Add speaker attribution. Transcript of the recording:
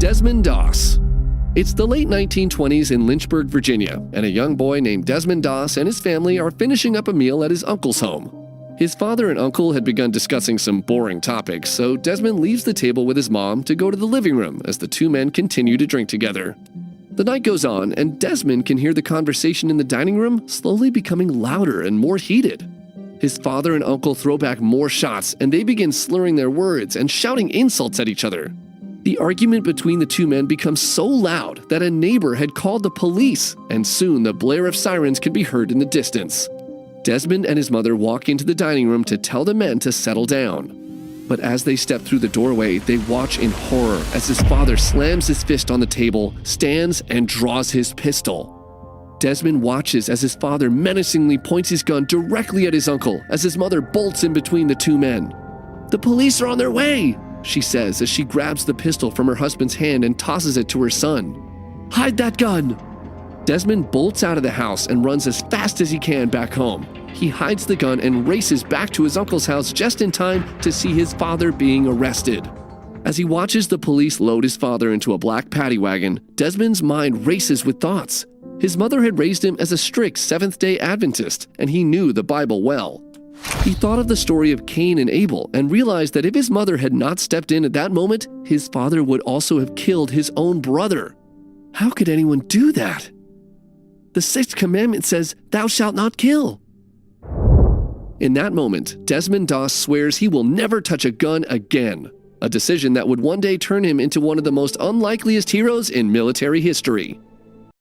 Speaker 1: Desmond Doss. It's the late 1920s in Lynchburg, Virginia, and a young boy named Desmond Doss and his family are finishing up a meal at his uncle's home. His father and uncle had begun discussing some boring topics, so Desmond leaves the table with his mom to go to the living room as the two men continue to drink together. The night goes on, and Desmond can hear the conversation in the dining room slowly becoming louder and more heated. His father and uncle throw back more shots, and they begin slurring their words and shouting insults at each other. The argument between the two men becomes so loud that a neighbor had called the police, and soon the blare of sirens could be heard in the distance. Desmond and his mother walk into the dining room to tell the men to settle down. But as they step through the doorway, they watch in horror as his father slams his fist on the table, stands, and draws his pistol. Desmond watches as his father menacingly points his gun directly at his uncle as his mother bolts in between the two men. "The police are on their way," she says as she grabs the pistol from her husband's hand and tosses it to her son. "Hide that gun!" Desmond bolts out of the house and runs as fast as he can back home. He hides the gun and races back to his uncle's house just in time to see his father being arrested. As he watches the police load his father into a black paddy wagon, Desmond's mind races with thoughts. His mother had raised him as a strict Seventh-day Adventist, and he knew the Bible well. He thought of the story of Cain and Abel and realized that if his mother had not stepped in at that moment, his father would also have killed his own brother. How could anyone do that? The sixth commandment says, "Thou shalt not kill." In that moment, Desmond Doss swears he will never touch a gun again, a decision that would one day turn him into one of the most unlikeliest heroes in military history.